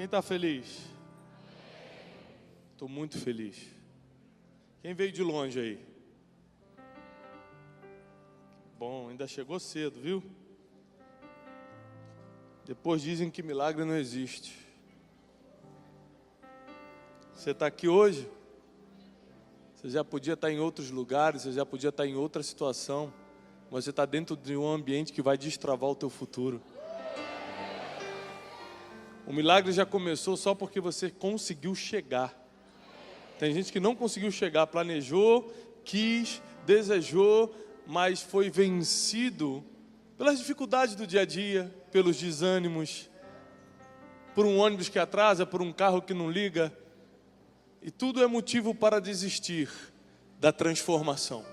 Quem está feliz? Estou muito feliz. Quem veio de longe aí? Bom, ainda chegou cedo, viu? Depois dizem que milagre não existe. Você está aqui hoje? Você já podia estar em outros lugares, você já podia estar em outra situação, mas você está dentro de um ambiente que vai destravar o teu futuro. O milagre já começou só porque você conseguiu chegar. Tem gente que não conseguiu chegar, planejou, quis, desejou, mas foi vencido pelas dificuldades do dia a dia, pelos desânimos, por um ônibus que atrasa, por um carro que não liga. E tudo é motivo para desistir da transformação.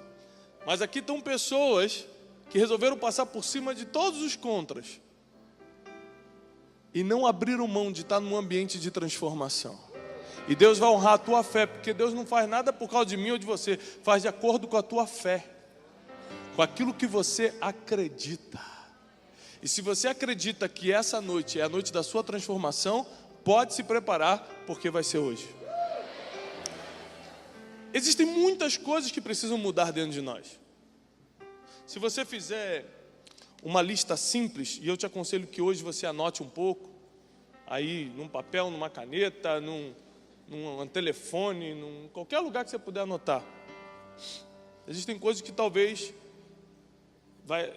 Mas aqui estão pessoas que resolveram passar por cima de todos os contras e não abriram mão de estar num ambiente de transformação. E Deus vai honrar a tua fé, porque Deus não faz nada por causa de mim ou de você, faz de acordo com a tua fé, com aquilo que você acredita. E se você acredita que essa noite é a noite da sua transformação, pode se preparar, porque vai ser hoje. Existem muitas coisas que precisam mudar dentro de nós. Se você fizer uma lista simples, e eu te aconselho que hoje você anote um pouco, aí num papel, numa caneta, num telefone, qualquer lugar que você puder anotar. Existem coisas que talvez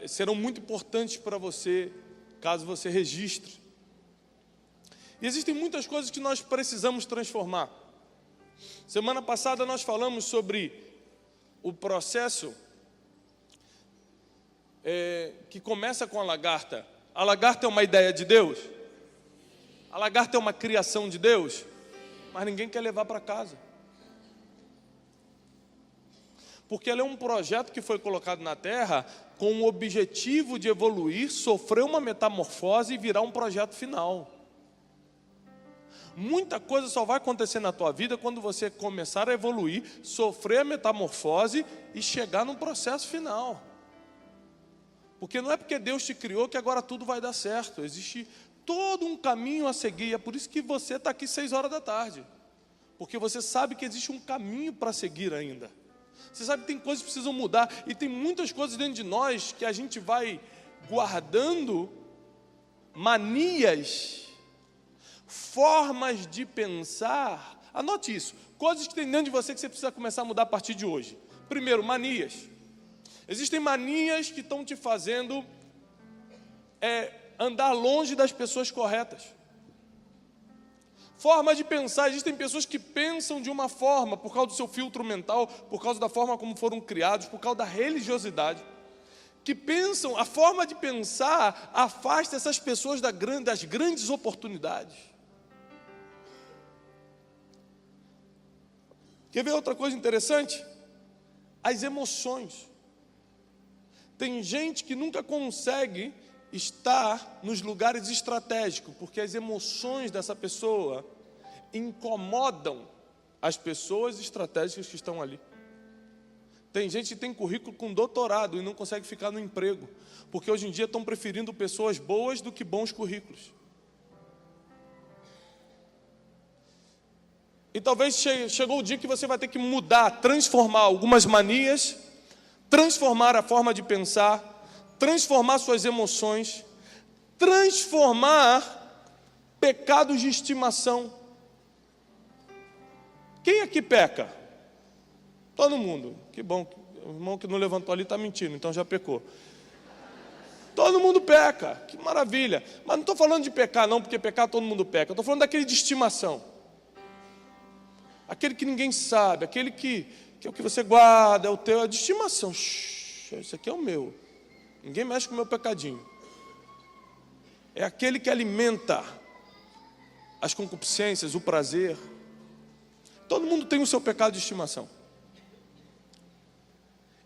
serão muito importantes para você, caso você registre. E existem muitas coisas que nós precisamos transformar. Semana passada nós falamos sobre o processo que começa com a lagarta. A lagarta é uma ideia de Deus? A lagarta é uma criação de Deus? Mas ninguém quer levar para casa. Porque ela é um projeto que foi colocado na Terra com o objetivo de evoluir, sofrer uma metamorfose e virar um projeto final. Muita coisa só vai acontecer na tua vida quando você começar a evoluir, sofrer a metamorfose e chegar num processo final. Porque não é porque Deus te criou que agora tudo vai dar certo. Existe todo um caminho a seguir. É por isso que você está aqui 6 horas da tarde. Porque você sabe que existe um caminho para seguir ainda. Você sabe que tem coisas que precisam mudar. E tem muitas coisas dentro de nós que a gente vai guardando manias, formas de pensar. Anote isso. Coisas que tem dentro de você que você precisa começar a mudar a partir de hoje. Primeiro, manias. Existem manias que estão te fazendo andar longe das pessoas corretas. Forma de pensar. Existem pessoas que pensam de uma forma por causa do seu filtro mental, por causa da forma como foram criados, por causa da religiosidade. Que pensam, a forma de pensar afasta essas pessoas das grandes oportunidades. Quer ver outra coisa interessante? As emoções. Tem gente que nunca consegue estar nos lugares estratégicos, porque as emoções dessa pessoa incomodam as pessoas estratégicas que estão ali. Tem gente que tem currículo com doutorado e não consegue ficar no emprego, porque hoje em dia estão preferindo pessoas boas do que bons currículos. E talvez chegou o dia que você vai ter que mudar, transformar algumas manias, transformar a forma de pensar, transformar suas emoções, transformar pecados de estimação. Quem aqui peca? Todo mundo. Que bom, o irmão que não levantou ali está mentindo, então já pecou. Todo mundo peca, que maravilha. Mas não estou falando de pecar não, porque pecar todo mundo peca. Estou falando daquele de estimação. Aquele que ninguém sabe, aquele que é o que você guarda, é o teu, é de estimação. Isso aqui é o meu. Ninguém mexe com o meu pecadinho. É aquele que alimenta as concupiscências, o prazer. Todo mundo tem o seu pecado de estimação.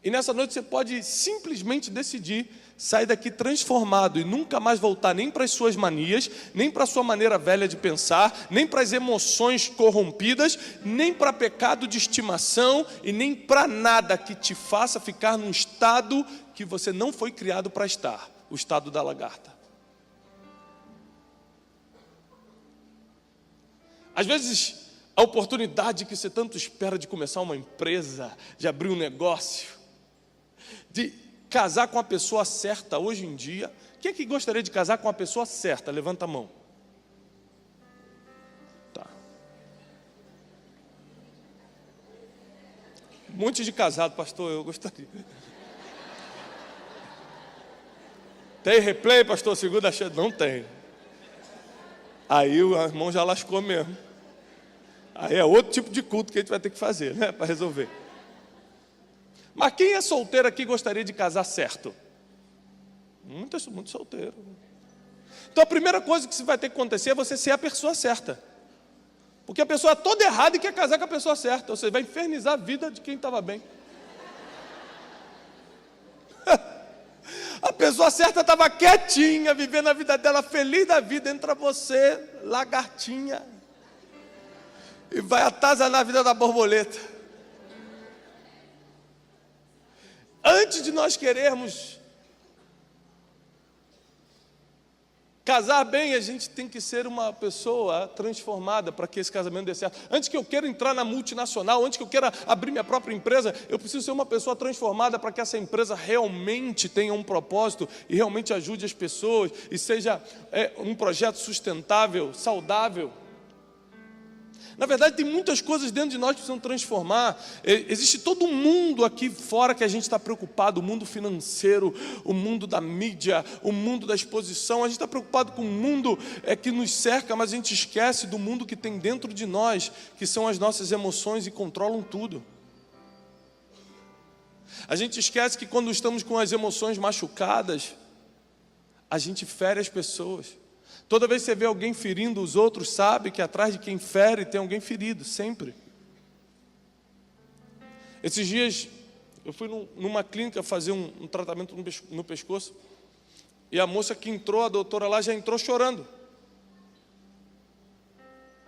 E nessa noite você pode simplesmente decidir sair daqui transformado e nunca mais voltar nem para as suas manias, nem para a sua maneira velha de pensar, nem para as emoções corrompidas, nem para pecado de estimação e nem para nada que te faça ficar num estado que você não foi criado para estar, o estado da lagarta. Às vezes, a oportunidade que você tanto espera de começar uma empresa, de abrir um negócio, de casar com a pessoa certa hoje em dia. Quem é que gostaria de casar com a pessoa certa? Levanta a mão. Tá. Um monte de casado, pastor, eu gostaria. Tem replay, pastor, segunda chance? Não tem. Aí o irmão já lascou mesmo. Aí é outro tipo de culto que a gente vai ter que fazer, né, para resolver. Mas quem é solteiro aqui gostaria de casar certo? Muito solteiro. Então a primeira coisa que vai ter que acontecer é você ser a pessoa certa. Porque a pessoa é toda errada e quer casar com a pessoa certa. Você vai infernizar a vida de quem estava bem. A pessoa certa estava quietinha, vivendo a vida dela, feliz da vida. Entra você, lagartinha, e vai atazanar a vida da borboleta. Antes de nós querermos casar bem, a gente tem que ser uma pessoa transformada para que esse casamento dê certo. Antes que eu queira entrar na multinacional, antes que eu queira abrir minha própria empresa, eu preciso ser uma pessoa transformada para que essa empresa realmente tenha um propósito e realmente ajude as pessoas e seja um projeto sustentável, saudável. Na verdade, tem muitas coisas dentro de nós que precisam transformar. Existe todo um mundo aqui fora que a gente está preocupado, o mundo financeiro, o mundo da mídia, o mundo da exposição. A gente está preocupado com o mundo que nos cerca, mas a gente esquece do mundo que tem dentro de nós, que são as nossas emoções e controlam tudo. A gente esquece que quando estamos com as emoções machucadas, a gente fere as pessoas. Toda vez que você vê alguém ferindo os outros, sabe que atrás de quem fere tem alguém ferido, sempre. Esses dias, eu fui numa clínica fazer um tratamento no pescoço, e a moça que entrou, a doutora lá, já entrou chorando.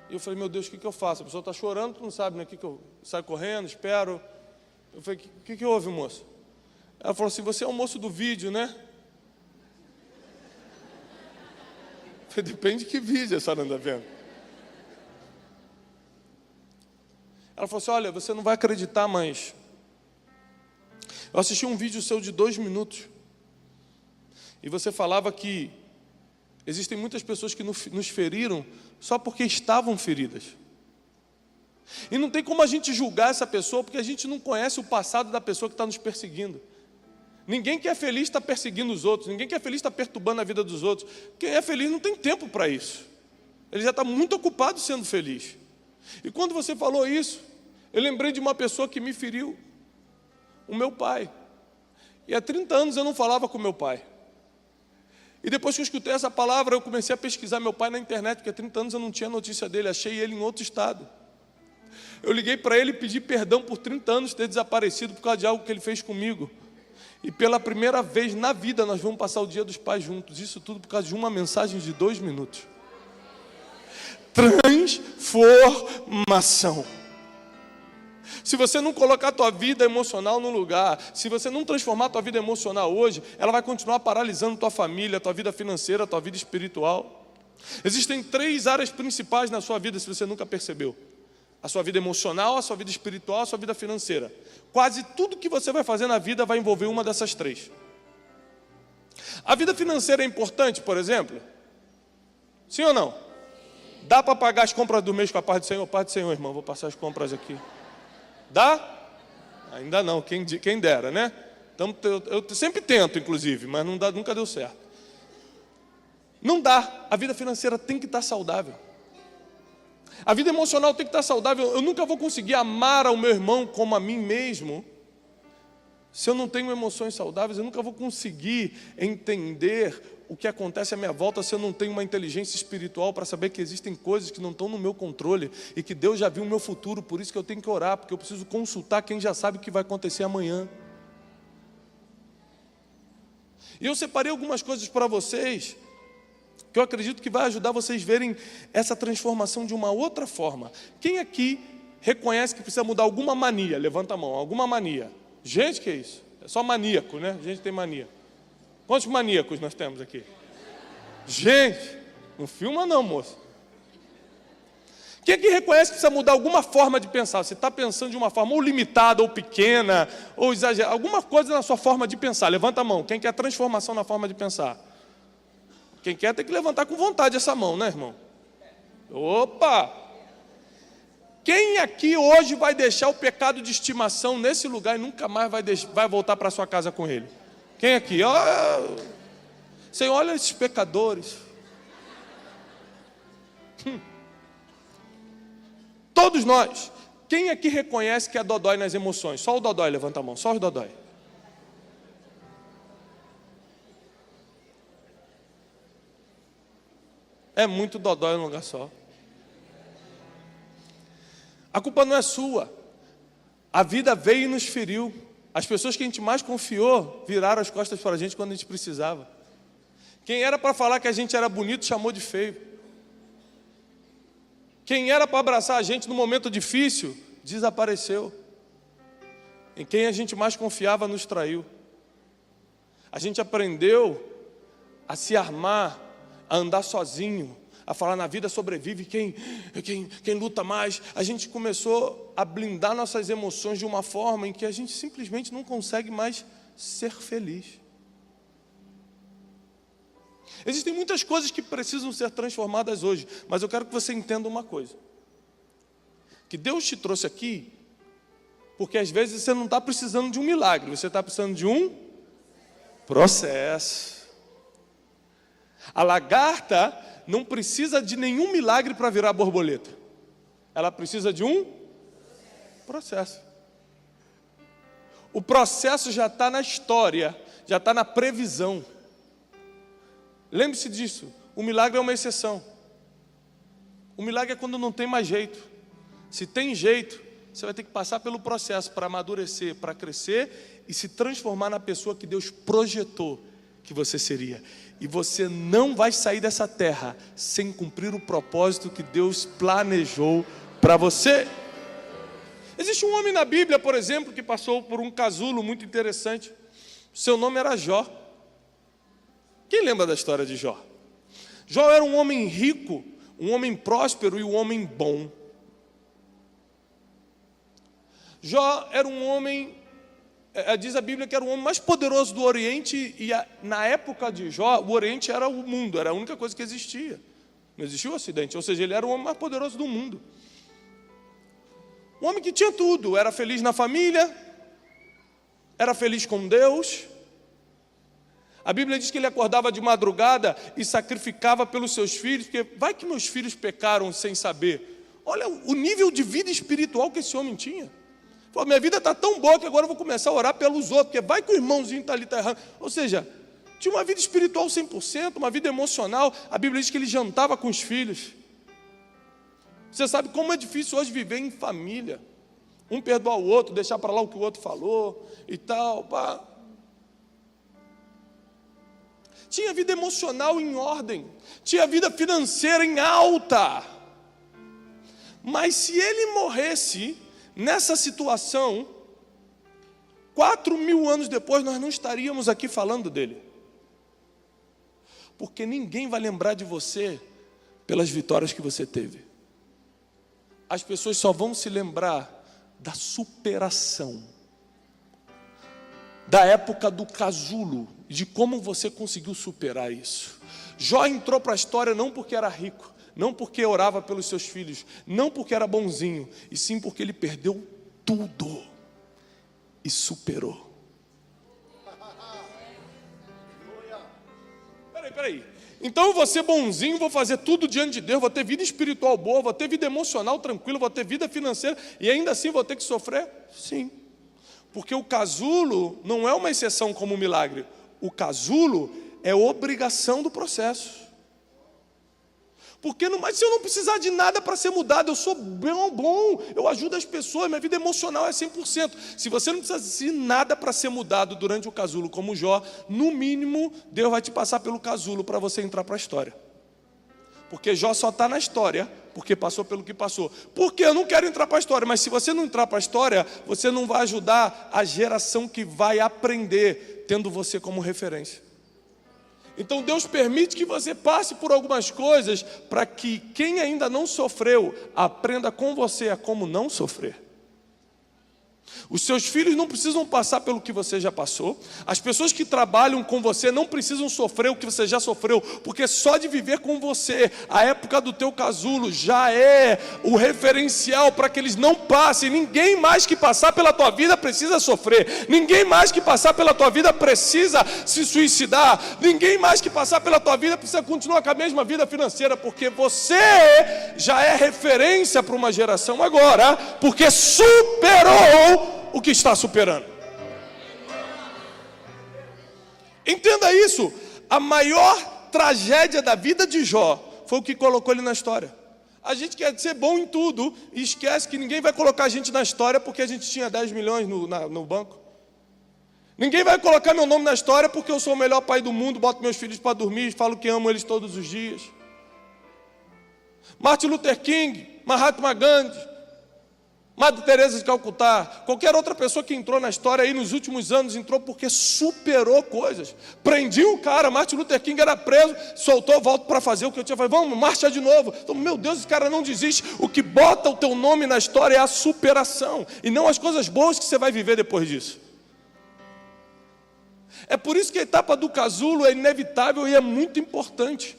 E eu falei, meu Deus, o que eu faço? A pessoa está chorando, tu não sabe, né? O que eu saio correndo, espero. Eu falei, o que houve, moça? Ela falou assim, você é o moço do vídeo, né? Depende de que vídeo a senhora anda vendo. Ela falou assim, olha, você não vai acreditar, mas eu assisti um vídeo seu de 2 minutos e você falava que existem muitas pessoas que nos feriram só porque estavam feridas. E não tem como a gente julgar essa pessoa porque a gente não conhece o passado da pessoa que está nos perseguindo. Ninguém que é feliz está perseguindo os outros. Ninguém que é feliz está perturbando a vida dos outros. Quem é feliz não tem tempo para isso. Ele já está muito ocupado sendo feliz. E quando você falou isso, eu lembrei de uma pessoa que me feriu. O meu pai. E há 30 anos eu não falava com meu pai. E depois que eu escutei essa palavra, eu comecei a pesquisar meu pai na internet, porque há 30 anos eu não tinha notícia dele. Achei ele em outro estado. Eu liguei para ele e pedi perdão por 30 anos ter desaparecido por causa de algo que ele fez comigo. E pela primeira vez na vida nós vamos passar o Dia dos Pais juntos. Isso tudo por causa de uma mensagem de 2 minutos. Transformação. Se você não colocar a tua vida emocional no lugar, se você não transformar a tua vida emocional hoje, ela vai continuar paralisando tua família, tua vida financeira, tua vida espiritual. Existem 3 áreas principais na sua vida, se você nunca percebeu. A sua vida emocional, a sua vida espiritual, a sua vida financeira. Quase tudo que você vai fazer na vida vai envolver uma dessas 3. A vida financeira é importante, por exemplo? Sim ou não? Dá para pagar as compras do mês com a paz do Senhor? Paz do Senhor, irmão, vou passar as compras aqui. Dá? Ainda não, quem dera, né? Então, eu sempre tento, inclusive, mas não dá, nunca deu certo. Não dá, a vida financeira tem que estar saudável. A vida emocional tem que estar saudável. Eu nunca vou conseguir amar ao meu irmão como a mim mesmo se eu não tenho emoções saudáveis. Eu nunca vou conseguir entender o que acontece à minha volta se eu não tenho uma inteligência espiritual para saber que existem coisas que não estão no meu controle e que Deus já viu o meu futuro. Por isso que eu tenho que orar, porque eu preciso consultar quem já sabe o que vai acontecer amanhã. E eu separei algumas coisas para vocês que eu acredito que vai ajudar vocês a verem essa transformação de uma outra forma. Quem aqui reconhece que precisa mudar alguma mania? Levanta a mão, alguma mania. Gente, que é isso? É só maníaco, né? A gente tem mania. Quantos maníacos nós temos aqui? Gente, não filma não, moço. Quem é que reconhece que precisa mudar alguma forma de pensar? Você está pensando de uma forma ou limitada, ou pequena, ou exagerada, alguma coisa na sua forma de pensar. Levanta a mão. Quem quer transformação na forma de pensar? Quem quer tem que levantar com vontade essa mão, né, irmão? Opa! Quem aqui hoje vai deixar o pecado de estimação nesse lugar e nunca mais vai voltar para sua casa com ele? Quem aqui? Senhor, olha esses pecadores. Todos nós. Quem aqui reconhece que é dodói nas emoções? Só o dodói, levanta a mão. Só o dodói. É muito dodói num lugar só. A culpa não é sua. A vida veio e nos feriu. As pessoas que a gente mais confiou viraram as costas para a gente quando a gente precisava. Quem era para falar que a gente era bonito chamou de feio. Quem era para abraçar a gente no momento difícil desapareceu. Em quem a gente mais confiava nos traiu. A gente aprendeu a se armar, a andar sozinho, a falar na vida sobrevive quem luta mais. A gente começou a blindar nossas emoções de uma forma em que a gente simplesmente não consegue mais ser feliz. Existem muitas coisas que precisam ser transformadas hoje, mas eu quero que você entenda uma coisa. Que Deus te trouxe aqui, porque às vezes você não está precisando de um milagre, você está precisando de um processo. A lagarta não precisa de nenhum milagre para virar borboleta. Ela precisa de um processo. O processo já está na história, já está na previsão. Lembre-se disso, o milagre é uma exceção. O milagre é quando não tem mais jeito. Se tem jeito, você vai ter que passar pelo processo para amadurecer, para crescer e se transformar na pessoa que Deus projetou que você seria. E você não vai sair dessa terra sem cumprir o propósito que Deus planejou para você. Existe um homem na Bíblia, por exemplo, que passou por um casulo muito interessante. Seu nome era Jó. Quem lembra da história de Jó? Jó era um homem rico, um homem próspero e um homem bom. Jó era um homem, diz a Bíblia que era o homem mais poderoso do Oriente, e na época de Jó, o Oriente era o mundo, era a única coisa que existia. Não existia o Ocidente, ou seja, ele era o homem mais poderoso do mundo. Um homem que tinha tudo, era feliz na família, era feliz com Deus. A Bíblia diz que ele acordava de madrugada e sacrificava pelos seus filhos, porque vai que meus filhos pecaram sem saber. Olha o nível de vida espiritual que esse homem tinha. Falou, minha vida está tão boa que agora eu vou começar a orar pelos outros, porque vai que o irmãozinho está ali, está errando. Ou seja, tinha uma vida espiritual 100%, uma vida emocional. A Bíblia diz que ele jantava com os filhos. Você sabe como é difícil hoje viver em família. Um perdoar o outro, deixar para lá o que o outro falou e tal, pá. Tinha vida emocional em ordem, tinha vida financeira em alta. Mas se ele morresse nessa situação, 4.000 anos depois nós não estaríamos aqui falando dele. Porque ninguém vai lembrar de você pelas vitórias que você teve. As pessoas só vão se lembrar da superação, da época do casulo, de como você conseguiu superar isso. Jó entrou para a história não porque era rico, não porque orava pelos seus filhos, não porque era bonzinho, e sim porque ele perdeu tudo e superou. Peraí. Então eu vou ser bonzinho, vou fazer tudo diante de Deus, vou ter vida espiritual boa, vou ter vida emocional tranquila, vou ter vida financeira, e ainda assim vou ter que sofrer? Sim. Porque o casulo não é uma exceção como um milagre. O casulo é obrigação do processo. Porque mas se eu não precisar de nada para ser mudado, eu sou bom, eu ajudo as pessoas, minha vida emocional é 100%. Se você não precisa de nada para ser mudado durante o casulo, como Jó, no mínimo, Deus vai te passar pelo casulo para você entrar para a história. Porque Jó só está na história porque passou pelo que passou. Porque eu não quero entrar para a história, mas se você não entrar para a história, você não vai ajudar a geração que vai aprender, tendo você como referência. Então Deus permite que você passe por algumas coisas para que quem ainda não sofreu aprenda com você a como não sofrer. Os seus filhos não precisam passar pelo que você já passou. As pessoas que trabalham com você não precisam sofrer o que você já sofreu, porque só de viver com você, a época do teu casulo já é o referencial para que eles não passem. Ninguém mais que passar pela tua vida precisa sofrer. Ninguém mais que passar pela tua vida precisa se suicidar. Ninguém mais que passar pela tua vida precisa continuar com a mesma vida financeira, porque você já é referência para uma geração agora, porque superou o que está superando. Entenda isso. A maior tragédia da vida de Jó foi o que colocou ele na história. A gente quer ser bom em tudo e esquece que ninguém vai colocar a gente na história porque a gente tinha 10 milhões no banco. Ninguém vai colocar meu nome na história porque eu sou o melhor pai do mundo, boto meus filhos para dormir, falo que amo eles todos os dias. Martin Luther King, Mahatma Gandhi, Madre Teresa de Calcutá, qualquer outra pessoa que entrou na história aí nos últimos anos, entrou porque superou coisas. Prendi um cara, Martin Luther King era preso, soltou, volto para fazer o que eu tinha feito. Vamos, marcha de novo. Então, meu Deus, esse cara não desiste. O que bota o teu nome na história é a superação, e não as coisas boas que você vai viver depois disso. É por isso que a etapa do casulo é inevitável e é muito importante.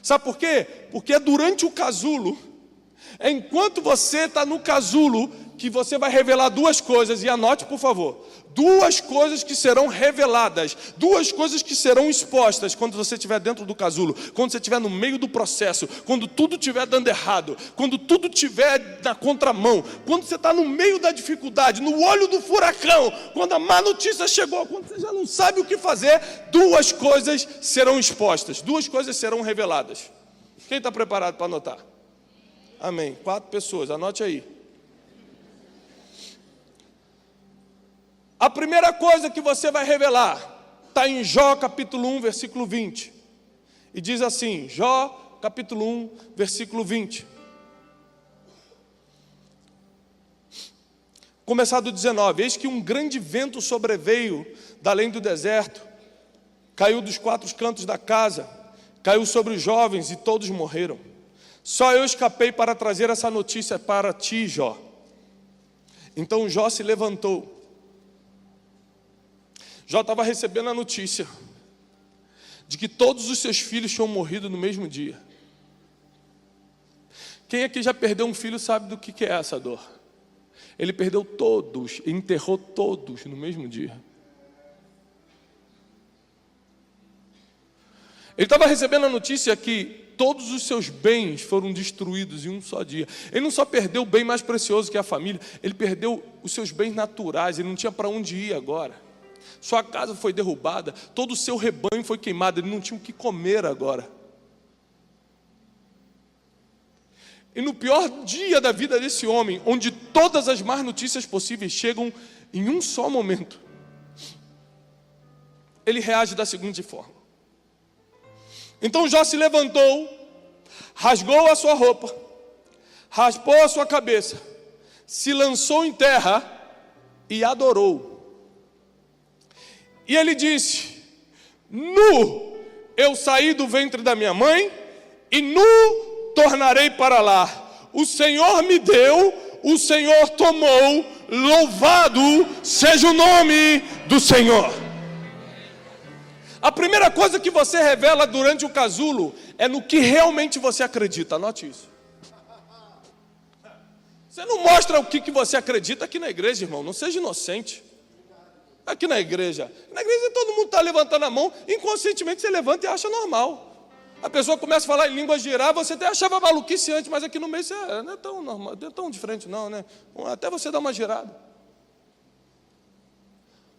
Sabe por quê? Porque é durante o casulo, enquanto você está no casulo, que você vai revelar duas coisas, e anote por favor, duas coisas que serão reveladas, duas coisas que serão expostas quando você estiver dentro do casulo, quando você estiver no meio do processo, quando tudo estiver dando errado, quando tudo estiver na contramão, quando você está no meio da dificuldade, no olho do furacão, quando a má notícia chegou, quando você já não sabe o que fazer, duas coisas serão expostas, duas coisas serão reveladas. Quem está preparado para anotar? Amém. 4 pessoas, anote aí. A primeira coisa que você vai revelar está em Jó capítulo 1, versículo 20. E diz assim, Jó capítulo 1, versículo 20. Começar do 19. Eis que um grande vento sobreveio da além do deserto, caiu dos 4 cantos da casa, caiu sobre os jovens e todos morreram. Só eu escapei para trazer essa notícia para ti, Jó. Então Jó se levantou. Jó estava recebendo a notícia de que todos os seus filhos tinham morrido no mesmo dia. Quem aqui já perdeu um filho sabe do que é essa dor. Ele perdeu todos, enterrou todos no mesmo dia. Ele estava recebendo a notícia que todos os seus bens foram destruídos em um só dia. Ele não só perdeu o bem mais precioso que é a família, ele perdeu os seus bens naturais, ele não tinha para onde ir agora. Sua casa foi derrubada, todo o seu rebanho foi queimado, ele não tinha o que comer agora. E no pior dia da vida desse homem, onde todas as más notícias possíveis chegam em um só momento, ele reage da seguinte forma. Então Jó se levantou, rasgou a sua roupa, raspou a sua cabeça, se lançou em terra e adorou. E ele disse, nu eu saí do ventre da minha mãe, e nu tornarei para lá. O Senhor me deu, o Senhor tomou, louvado seja o nome do Senhor. A primeira coisa que você revela durante o casulo é no que realmente você acredita, anote isso. Você não mostra o que você acredita aqui na igreja, irmão, não seja inocente. Aqui na igreja todo mundo está levantando a mão, inconscientemente você levanta e acha normal. A pessoa começa a falar em língua girar, você até achava maluquice antes, mas aqui no meio você não é tão normal, não é tão diferente não, né? Até você dá uma girada.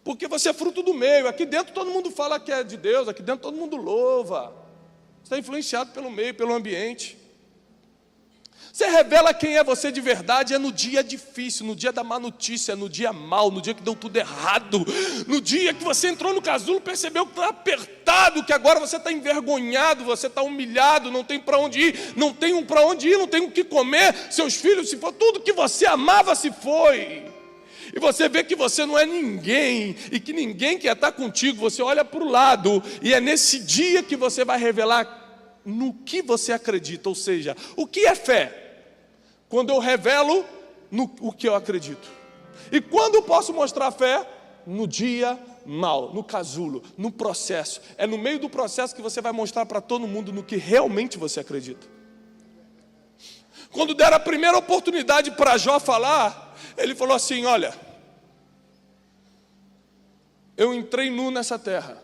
Porque você é fruto do meio, aqui dentro todo mundo fala que é de Deus, aqui dentro todo mundo louva. Você está influenciado pelo meio, pelo ambiente. Você revela quem é você de verdade é no dia difícil, no dia da má notícia, no dia mau, no dia que deu tudo errado, no dia que você entrou no casulo, percebeu que está apertado, que agora você está envergonhado, você está humilhado, não tem para onde ir, não tem para onde ir, não tem o que comer, seus filhos se for, tudo que você amava se foi. e você vê que você não é ninguém, e que ninguém quer estar contigo, você olha para o lado, e é nesse dia que você vai revelar no que você acredita. Ou seja, o que é fé? Quando eu revelo o que eu acredito. E quando eu posso mostrar fé? No dia mal, no casulo, no processo. É no meio do processo que você vai mostrar para todo mundo no que realmente você acredita. Quando deram a primeira oportunidade para Jó falar, ele falou assim: olha, eu entrei nu nessa terra,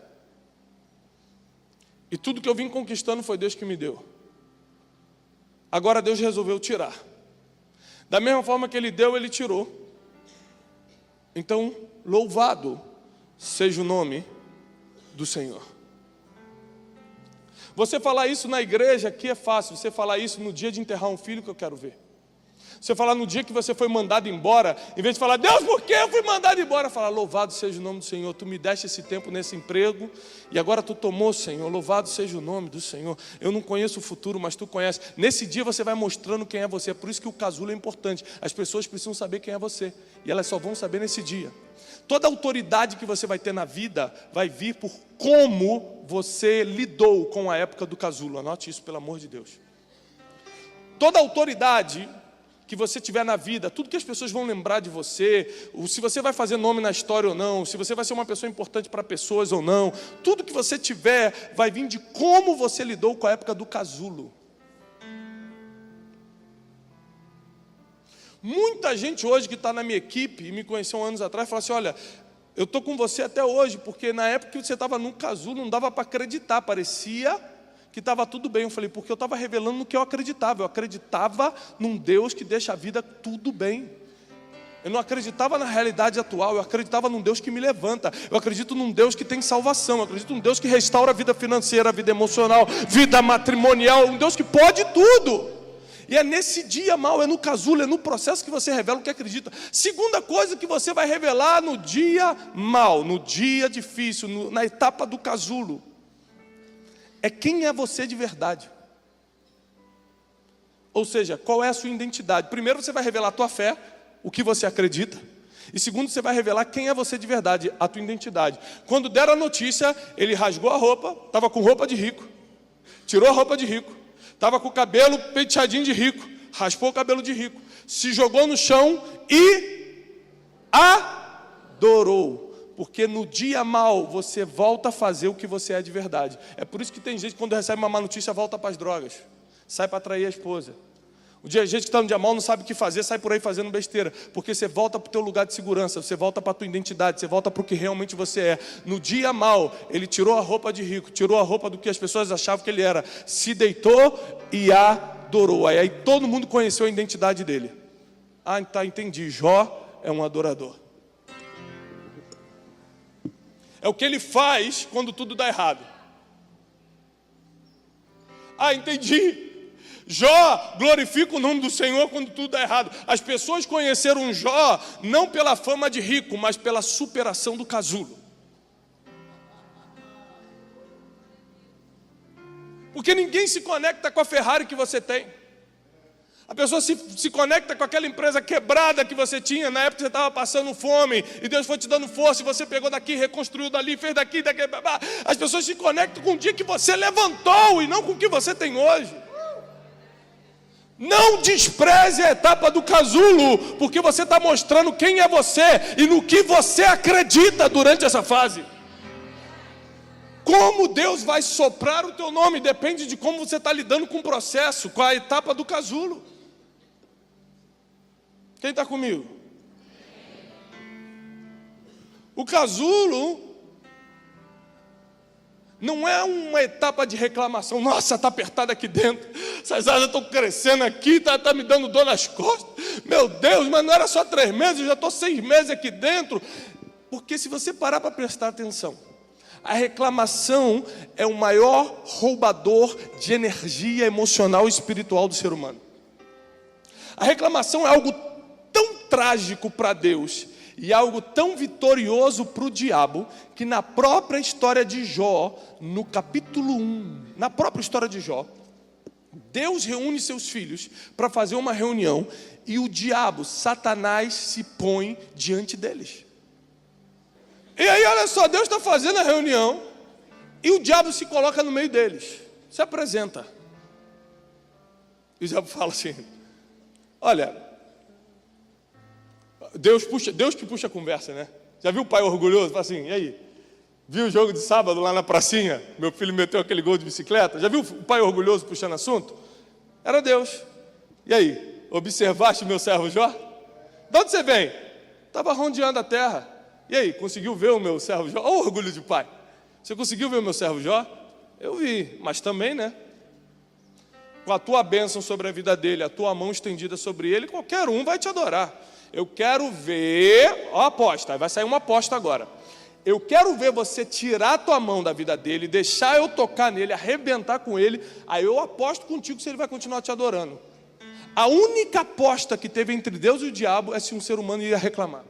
e tudo que eu vim conquistando foi Deus que me deu. Agora Deus resolveu tirar. Da mesma forma que Ele deu, Ele tirou. Então, louvado seja o nome do Senhor. Você falar isso na igreja aqui é fácil. Você falar isso no dia de enterrar um filho, que eu quero ver. Você falar no dia que você foi mandado embora, em vez de falar: Deus, por que eu fui mandado embora? Falar: louvado seja o nome do Senhor. Tu me deste esse tempo nesse emprego, e agora tu tomou, Senhor. Louvado seja o nome do Senhor. Eu não conheço o futuro, mas tu conheces. Nesse dia você vai mostrando quem é você. É por isso que o casulo é importante. As pessoas precisam saber quem é você, e elas só vão saber nesse dia. Toda autoridade que você vai ter na vida vai vir por como você lidou com a época do casulo. Anote isso, pelo amor de Deus. Toda autoridade que você tiver na vida, tudo que as pessoas vão lembrar de você, se você vai fazer nome na história ou não, se você vai ser uma pessoa importante para pessoas ou não, tudo que você tiver vai vir de como você lidou com a época do casulo. Muita gente hoje que está na minha equipe e me conheceu anos atrás, fala assim: olha, eu estou com você até hoje, porque na época que você estava no casulo não dava para acreditar, parecia que estava tudo bem. Eu falei: porque eu estava revelando no que eu acreditava num Deus que deixa a vida tudo bem. Eu não acreditava na realidade atual, eu acreditava num Deus que me levanta, eu acredito num Deus que tem salvação, eu acredito num Deus que restaura a vida financeira, a vida emocional, vida matrimonial, um Deus que pode tudo. E é nesse dia mal, é no casulo, é no processo que você revela o que acredita. Segunda coisa que você vai revelar no dia mal, no dia difícil, na etapa do casulo, é quem é você de verdade. Ou seja, qual é a sua identidade. Primeiro você vai revelar a tua fé, o que você acredita. E segundo, você vai revelar quem é você de verdade, a tua identidade. Quando deram a notícia, ele rasgou a roupa, estava com roupa de rico, tirou a roupa de rico, estava com o cabelo penteadinho de rico, raspou o cabelo de rico, se jogou no chão e adorou. Porque no dia mal você volta a fazer o que você é de verdade. É por isso que tem gente que quando recebe uma má notícia volta para as drogas, sai para atrair a esposa. O dia gente que está no dia mal não sabe o que fazer, sai por aí fazendo besteira. Porque você volta para o teu lugar de segurança, você volta para a tua identidade, você volta para o que realmente você é. No dia mal, ele tirou a roupa de rico, tirou a roupa do que as pessoas achavam que ele era, se deitou e adorou. Aí todo mundo conheceu a identidade dele. Ah, tá, entendi. Jó é um adorador. É o que ele faz quando tudo dá errado. Ah, entendi. Jó glorifica o nome do Senhor quando tudo dá errado. As pessoas conheceram Jó não pela fama de rico, mas pela superação do casulo. Porque ninguém se conecta com a Ferrari que você tem. A pessoa se conecta com aquela empresa quebrada que você tinha na época que você estava passando fome, e Deus foi te dando força, e você pegou daqui, reconstruiu dali, fez daqui. As pessoas se conectam com o dia que você levantou e não com o que você tem hoje. Não despreze a etapa do casulo, porque você está mostrando quem é você e no que você acredita durante essa fase. Como Deus vai soprar o teu nome depende de como você está lidando com o processo, com a etapa do casulo. Quem está comigo? O casulo não é uma etapa de reclamação. Nossa, está apertado aqui dentro, essas asas estão crescendo aqui, está me dando dor nas costas. Meu Deus, mas não era só 3 meses, eu já estou 6 meses aqui dentro. Porque se você parar para prestar atenção, a reclamação é o maior roubador de energia emocional e espiritual do ser humano. A reclamação é algo tão trágico para Deus e algo tão vitorioso para o diabo, que na própria história de Jó, no capítulo 1, na própria história de Jó, Deus reúne seus filhos para fazer uma reunião e o diabo, Satanás, se põe diante deles. E aí, olha só, Deus está fazendo a reunião e o diabo se coloca no meio deles, se apresenta. E o diabo fala assim: olha, Deus que puxa a conversa, né? Já viu o pai orgulhoso? Fala assim: e aí? Viu o jogo de sábado lá na pracinha? Meu filho meteu aquele gol de bicicleta. Já viu o pai orgulhoso puxando assunto? Era Deus. E aí? Observaste meu servo Jó? De onde você vem? Estava rondeando a terra. E aí? Conseguiu ver o meu servo Jó? Olha o orgulho de pai. Você conseguiu ver o meu servo Jó? Eu vi, mas também, né? Com a tua bênção sobre a vida dele, a tua mão estendida sobre ele, qualquer um vai te adorar. Eu quero ver, ó, aposta, vai sair uma aposta agora. Eu quero ver você tirar a tua mão da vida dele, deixar eu tocar nele, arrebentar com ele, aí eu aposto contigo se ele vai continuar te adorando. A única aposta que teve entre Deus e o diabo é se um ser humano ia reclamar.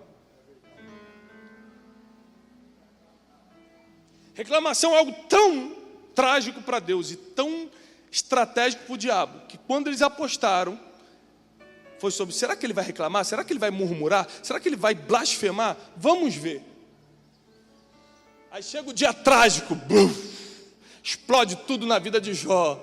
Reclamação é algo tão trágico para Deus e tão estratégico para o diabo, que quando eles apostaram, foi sobre: será que ele vai reclamar? Será que ele vai murmurar? Será que ele vai blasfemar? Vamos ver. Aí chega o dia trágico, explode tudo na vida de Jó.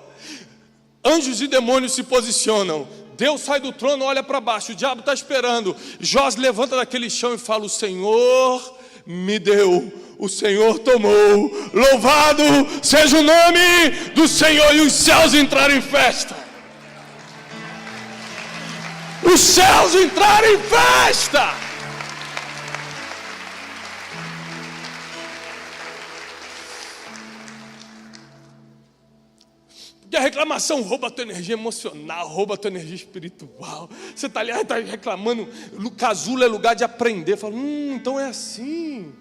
Anjos e demônios se posicionam. Deus sai do trono, olha para baixo, o diabo está esperando. Jó se levanta daquele chão e fala: o Senhor me deu, o Senhor tomou, louvado seja o nome do Senhor. E os céus entraram em festa. Os céus entraram em festa. Porque a reclamação rouba a tua energia emocional, rouba a tua energia espiritual. Você está ali, está reclamando. Casulo é lugar de aprender. Fala: então é assim.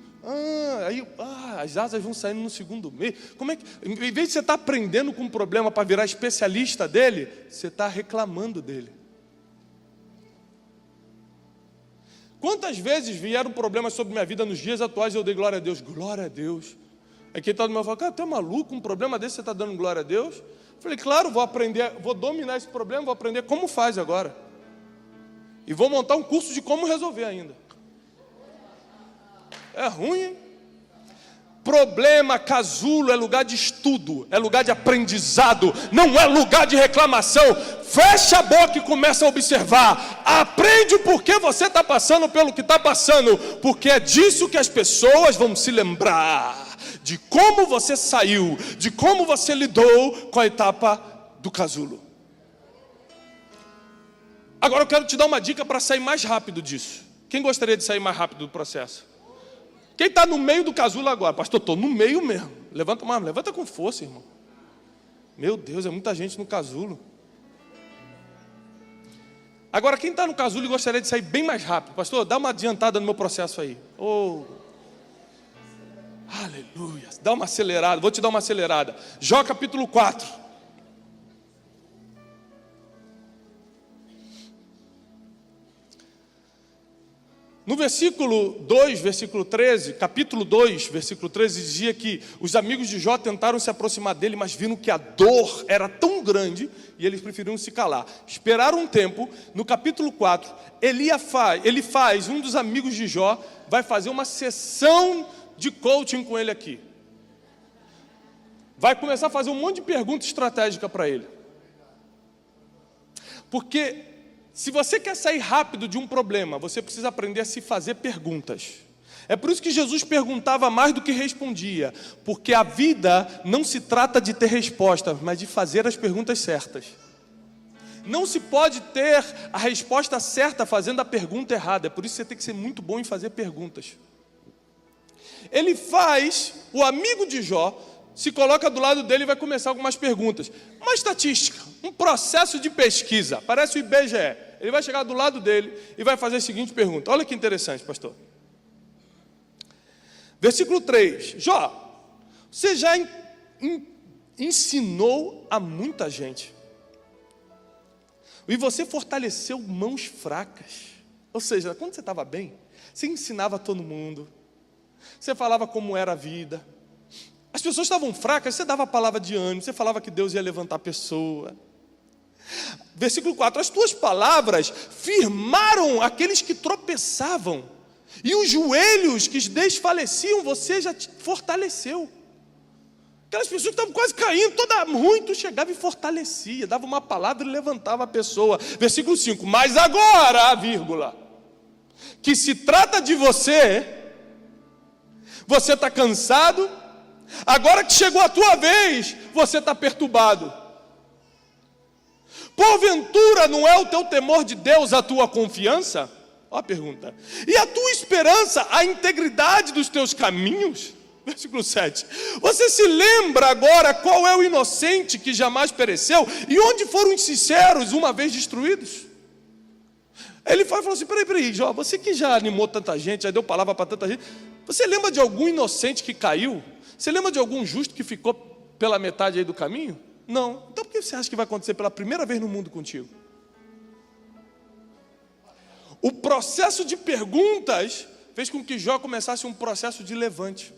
As asas vão saindo no segundo mês. Como é que, em vez de você estar aprendendo com um problema para virar especialista dele, você está reclamando dele. Quantas vezes vieram problemas sobre minha vida nos dias atuais e eu dei glória a Deus? Glória a Deus. Aí quem está do meu lado fala: cara, tu é maluco? Um problema desse você está dando glória a Deus? Eu falei: claro, vou aprender, vou dominar esse problema, vou aprender como faz agora. E vou montar um curso de como resolver ainda. É ruim, hein? Problema, casulo, é lugar de estudo, é lugar de aprendizado, não é lugar de reclamação. Fecha a boca e começa a observar. Aprende o porquê você está passando pelo que está passando, porque é disso que as pessoas vão se lembrar. De como você saiu, de como você lidou com a etapa do casulo. Agora eu quero te dar uma dica para sair mais rápido disso. Quem gostaria de sair mais rápido do processo? Quem está no meio do casulo agora? Pastor, estou no meio mesmo. Levanta com força, irmão. Meu Deus, é muita gente no casulo. Agora, quem está no casulo e gostaria de sair bem mais rápido? Pastor, dá uma adiantada no meu processo aí. Aleluia. Dá uma acelerada, vou te dar uma acelerada. Jó capítulo 4. No versículo 2, versículo 13, capítulo 2, versículo 13, dizia que os amigos de Jó tentaram se aproximar dele, mas viram que a dor era tão grande e eles preferiram se calar. Esperaram um tempo. No capítulo 4, um dos amigos de Jó, vai fazer uma sessão de coaching com ele aqui. Vai começar a fazer um monte de pergunta estratégica para ele. Porque se você quer sair rápido de um problema, você precisa aprender a se fazer perguntas. É por isso que Jesus perguntava mais do que respondia. Porque a vida não se trata de ter respostas, mas de fazer as perguntas certas. Não se pode ter a resposta certa fazendo a pergunta errada. É por isso que você tem que ser muito bom em fazer perguntas. O amigo de Jó se coloca do lado dele e vai começar algumas perguntas. Uma estatística, um processo de pesquisa, parece o IBGE. Ele vai chegar do lado dele e vai fazer a seguinte pergunta. Olha que interessante, pastor. Versículo 3. Jó, você já ensinou a muita gente. E você fortaleceu mãos fracas. Ou seja, quando você estava bem, você ensinava a todo mundo. Você falava como era a vida. As pessoas estavam fracas, você dava a palavra de ânimo, você falava que Deus ia levantar a pessoa. Versículo 4, as tuas palavras firmaram aqueles que tropeçavam, e os joelhos que desfaleciam, você já te fortaleceu. Aquelas pessoas que estavam quase caindo, toda ruim, tu chegava e fortalecia, dava uma palavra e levantava a pessoa. Versículo 5, mas agora, vírgula, que se trata de você está cansado, agora que chegou a tua vez, você está perturbado. Porventura não é o teu temor de Deus a tua confiança? Olha a pergunta. E a tua esperança, a integridade dos teus caminhos? Versículo 7. Você se lembra agora qual é o inocente que jamais pereceu? E onde foram os sinceros uma vez destruídos? Ele falou assim, peraí, Jó, você que já animou tanta gente, já deu palavra para tanta gente, você lembra de algum inocente que caiu? Você lembra de algum justo que ficou pela metade aí do caminho? Não. Então por que você acha que vai acontecer pela primeira vez no mundo contigo? O processo de perguntas fez com que Jó começasse um processo de levante.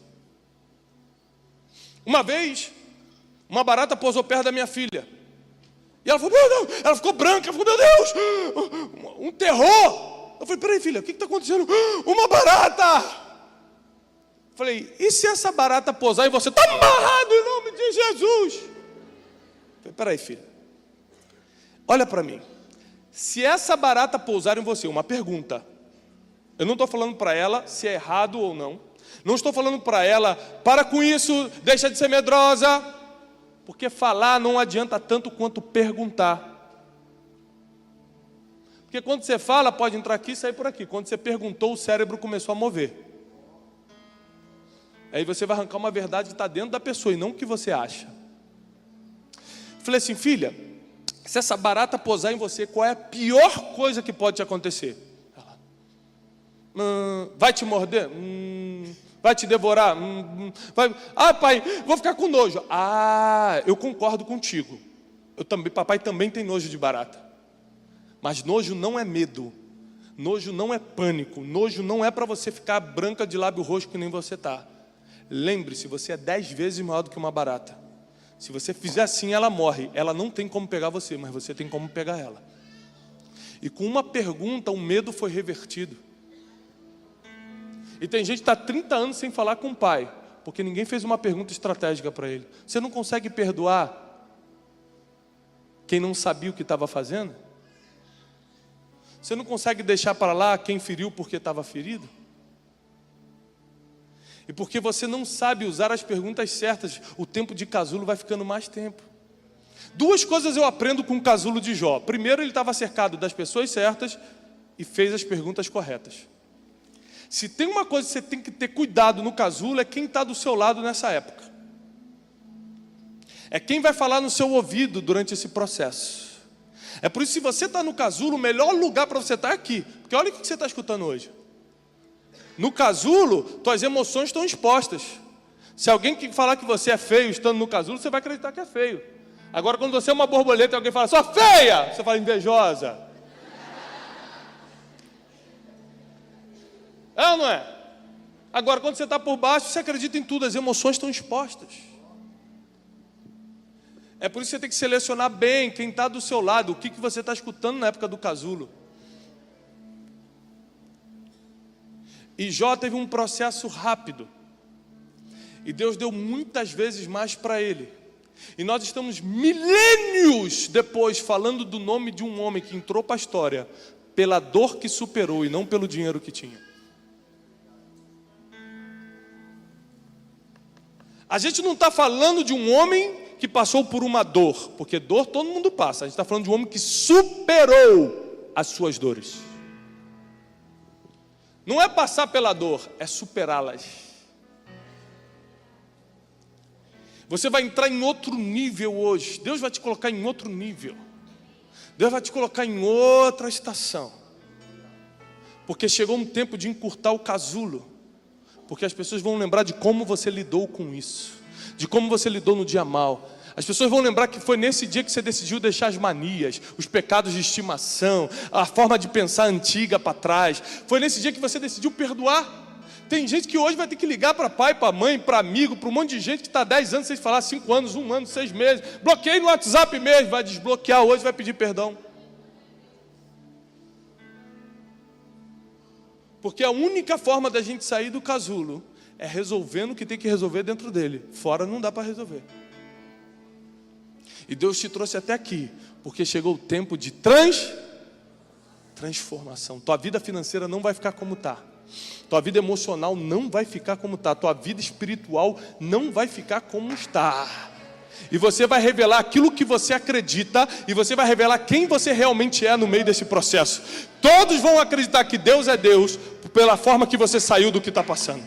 Uma vez, uma barata pousou perto da minha filha. E ela falou, meu Deus, ela ficou branca, ela falou, meu Deus, um terror. Eu falei, peraí filha, o que está acontecendo? Uma barata. Eu falei, e se essa barata pousar e você está amarrado em nome de Jesus? Eu falei, peraí filha, olha para mim. Se essa barata pousar em você, uma pergunta. Eu não estou falando para ela se é errado ou não. Não estou falando para ela, para com isso, deixa de ser medrosa. Porque falar não adianta tanto quanto perguntar. Porque quando você fala, pode entrar aqui e sair por aqui. Quando você perguntou, o cérebro começou a mover. Aí você vai arrancar uma verdade que está dentro da pessoa e não o que você acha. Falei assim, filha, se essa barata pousar em você, qual é a pior coisa que pode te acontecer? Ela, vai te morder? Vai te devorar? Vai... Ah, pai, vou ficar com nojo. Ah, eu concordo contigo. Papai também tem nojo de barata. Mas nojo não é medo. Nojo não é pânico. Nojo não é para você ficar branca de lábio roxo que nem você está. Lembre-se, você é 10 vezes maior do que uma barata. Se você fizer assim, ela morre. Ela não tem como pegar você, mas você tem como pegar ela. E com uma pergunta, o medo foi revertido. E tem gente que está 30 anos sem falar com o pai, porque ninguém fez uma pergunta estratégica para ele. Você não consegue perdoar quem não sabia o que estava fazendo? Você não consegue deixar para lá quem feriu porque estava ferido? E porque você não sabe usar as perguntas certas, o tempo de casulo vai ficando mais tempo. Duas coisas eu aprendo com o casulo de Jó. Primeiro, ele estava cercado das pessoas certas e fez as perguntas corretas. Se tem uma coisa que você tem que ter cuidado no casulo, é quem está do seu lado nessa época. É quem vai falar no seu ouvido durante esse processo. É por isso que se você está no casulo, o melhor lugar para você estar é aqui. Porque olha o que você está escutando hoje. No casulo, tuas emoções estão expostas. Se alguém que falar que você é feio estando no casulo, você vai acreditar que é feio. Agora, quando você é uma borboleta e alguém fala, só feia, você fala invejosa. É ou não é? Agora, quando você está por baixo, você acredita em tudo, as emoções estão expostas. É por isso que você tem que selecionar bem quem está do seu lado, o que você está escutando na época do casulo. E Jó teve um processo rápido. E Deus deu muitas vezes mais para ele. E nós estamos milênios depois falando do nome de um homem que entrou para a história pela dor que superou e não pelo dinheiro que tinha. A gente não está falando de um homem que passou por uma dor, porque dor todo mundo passa. A gente está falando de um homem que superou as suas dores. Não é passar pela dor, é superá-las. Você vai entrar em outro nível hoje. Deus vai te colocar em outro nível. Deus vai te colocar em outra estação. Porque chegou um tempo de encurtar o casulo. Porque as pessoas vão lembrar de como você lidou com isso. De como você lidou no dia mal. As pessoas vão lembrar que foi nesse dia que você decidiu deixar as manias, os pecados de estimação, a forma de pensar antiga para trás. Foi nesse dia que você decidiu perdoar. Tem gente que hoje vai ter que ligar para pai, para mãe, para amigo, para um monte de gente que está 10 anos sem falar, 5 anos, 1 ano, 6 meses. Bloqueei no WhatsApp mesmo, vai desbloquear hoje, vai pedir perdão. Porque a única forma da gente sair do casulo é resolvendo o que tem que resolver dentro dele. Fora não dá para resolver. E Deus te trouxe até aqui, porque chegou o tempo de transformação. Tua vida financeira não vai ficar como está. Tua vida emocional não vai ficar como está. Tua vida espiritual não vai ficar como está. E você vai revelar aquilo que você acredita, e você vai revelar quem você realmente é no meio desse processo. Todos vão acreditar que Deus é Deus pela forma que você saiu do que está passando.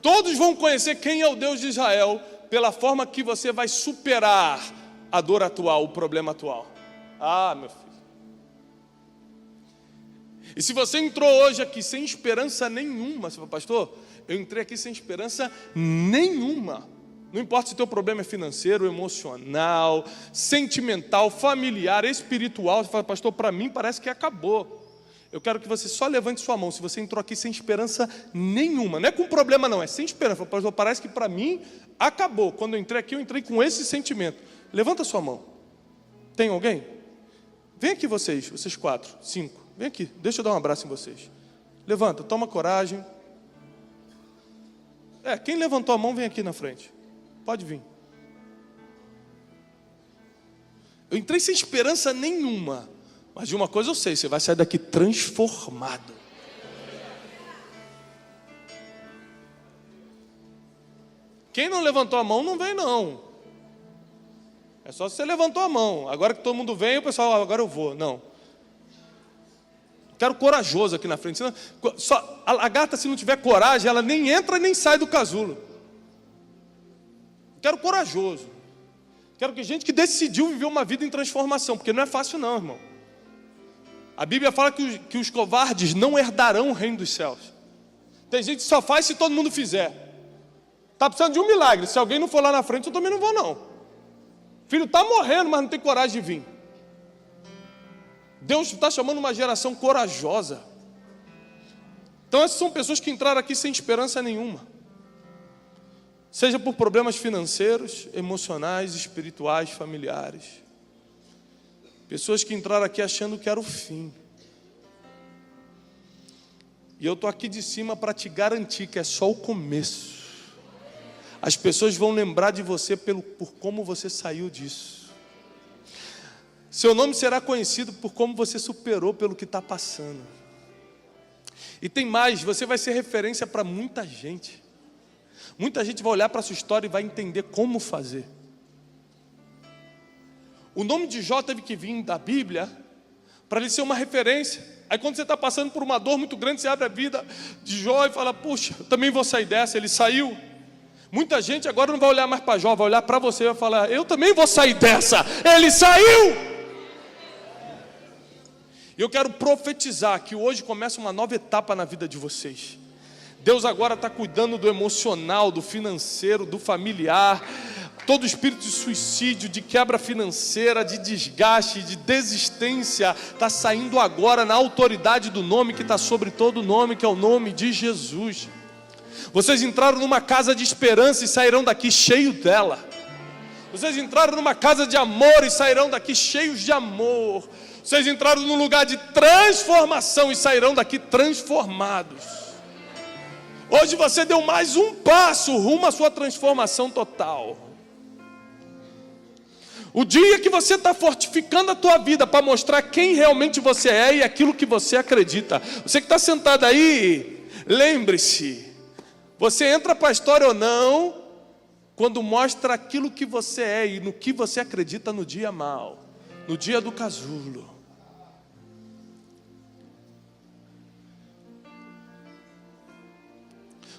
Todos vão conhecer quem é o Deus de Israel pela forma que você vai superar a dor atual, o problema atual. Ah, meu filho. E se você entrou hoje aqui sem esperança nenhuma, você fala, pastor, eu entrei aqui sem esperança nenhuma. Não importa se o teu problema é financeiro, emocional, sentimental, familiar, espiritual. Você fala, pastor, para mim parece que acabou. Eu quero que você só levante sua mão. Se você entrou aqui sem esperança nenhuma, não é com problema não, é sem esperança. Fala, pastor, parece que para mim acabou. Quando eu entrei aqui, eu entrei com esse sentimento. Levanta sua mão. Tem alguém? Vem aqui vocês 4, 5. Vem aqui, deixa eu dar um abraço em vocês. Levanta, toma coragem. Quem levantou a mão, vem aqui na frente. Pode vir. Eu entrei sem esperança nenhuma, mas de uma coisa eu sei, você vai sair daqui transformado. Quem não levantou a mão, não vem não. É só se você levantou a mão. Agora que todo mundo vem, o pessoal, agora eu vou. Não. Quero corajoso aqui na frente. Senão, só, a lagarta, se não tiver coragem, ela nem entra nem sai do casulo. Quero corajoso. Quero que gente que decidiu viver uma vida em transformação, porque não é fácil não, irmão. A Bíblia fala que os covardes não herdarão o reino dos céus. Tem gente que só faz se todo mundo fizer. Está precisando de um milagre. Se alguém não for lá na frente, eu também não vou não. Filho está morrendo, mas não tem coragem de vir. Deus está chamando uma geração corajosa. Então essas são pessoas que entraram aqui sem esperança nenhuma. Seja por problemas financeiros, emocionais, espirituais, familiares. Pessoas que entraram aqui achando que era o fim. E eu estou aqui de cima para te garantir que é só o começo. As pessoas vão lembrar de você por como você saiu disso. Seu nome será conhecido por como você superou pelo que está passando. E tem mais, você vai ser referência para muita gente. Muita gente vai olhar para a sua história e vai entender como fazer. O nome de Jó teve que vir da Bíblia para ele ser uma referência. Aí quando você está passando por uma dor muito grande, você abre a vida de Jó e fala, puxa, eu também vou sair dessa. Ele saiu. Muita gente agora não vai olhar mais para Jó, vai olhar para você e vai falar, eu também vou sair dessa. Ele saiu. E eu quero profetizar que hoje começa uma nova etapa na vida de vocês. Deus agora está cuidando do emocional, do financeiro, do familiar. Todo espírito de suicídio, de quebra financeira, de desgaste, de desistência, está saindo agora na autoridade do nome que está sobre todo nome, que é o nome de Jesus. Vocês entraram numa casa de esperança e sairão daqui cheios dela. Vocês entraram numa casa de amor e sairão daqui cheios de amor. Vocês entraram num lugar de transformação e sairão daqui transformados. Hoje você deu mais um passo rumo à sua transformação total. O dia que você está fortificando a tua vida para mostrar quem realmente você é e aquilo que você acredita. Você que está sentado aí, lembre-se, você entra para a história ou não, quando mostra aquilo que você é e no que você acredita no dia mau, no dia do casulo.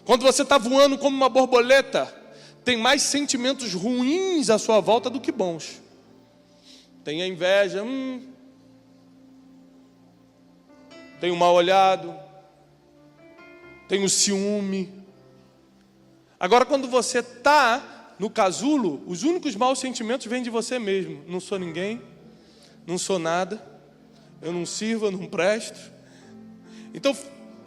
Quando você está voando como uma borboleta, tem mais sentimentos ruins à sua volta do que bons. Tem a inveja, tem o mal olhado, tem o ciúme. Agora quando você está no casulo, os únicos maus sentimentos vêm de você mesmo. Não sou ninguém, não sou nada, eu não sirvo, eu não presto. Então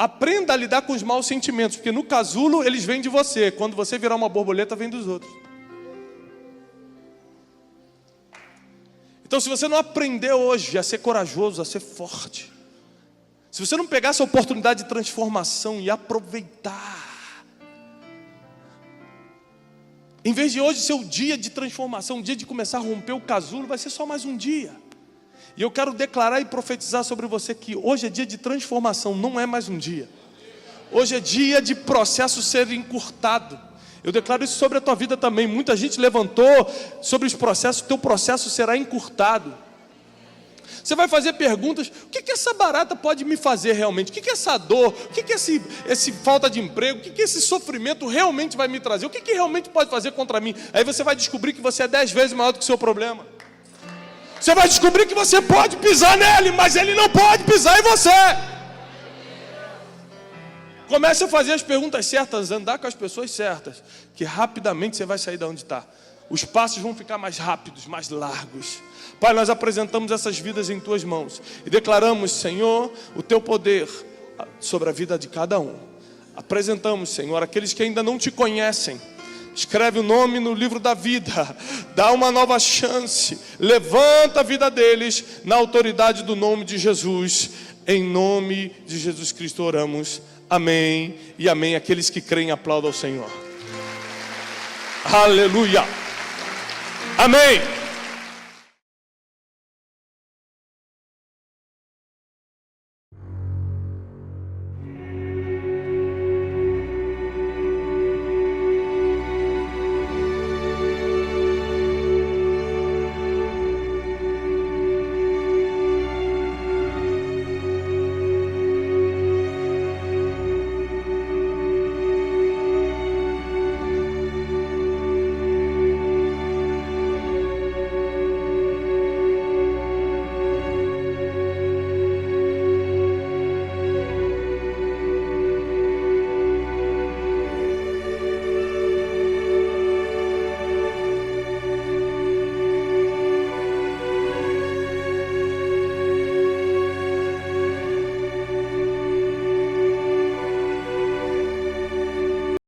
aprenda a lidar com os maus sentimentos, porque no casulo eles vêm de você. Quando você virar uma borboleta, vem dos outros. Então, se você não aprender hoje a ser corajoso, a ser forte, se você não pegar essa oportunidade de transformação e aproveitar, em vez de hoje ser o dia de transformação, o dia de começar a romper o casulo, vai ser só mais um dia. E eu quero declarar e profetizar sobre você que hoje é dia de transformação, não é mais um dia. Hoje é dia de processo ser encurtado. Eu declaro isso sobre a tua vida também. Muita gente levantou sobre os processos, teu processo será encurtado. Você vai fazer perguntas: o que essa barata pode me fazer realmente? O que essa dor? O que esse falta de emprego? O que esse sofrimento realmente vai me trazer? O que realmente pode fazer contra mim? Aí você vai descobrir que você é 10 vezes maior do que o seu problema. Você vai descobrir que você pode pisar nele, mas ele não pode pisar em você. Comece a fazer as perguntas certas, andar com as pessoas certas, que rapidamente você vai sair de onde está. Os passos vão ficar mais rápidos, mais largos. Pai, nós apresentamos essas vidas em tuas mãos e declaramos, Senhor, o teu poder sobre a vida de cada um. Apresentamos, Senhor, aqueles que ainda não te conhecem. Escreve o nome no livro da vida, dá uma nova chance, levanta a vida deles na autoridade do nome de Jesus. Em nome de Jesus Cristo oramos. Amém e amém. Aqueles que creem, aplaudam ao Senhor. Aleluia. Amém.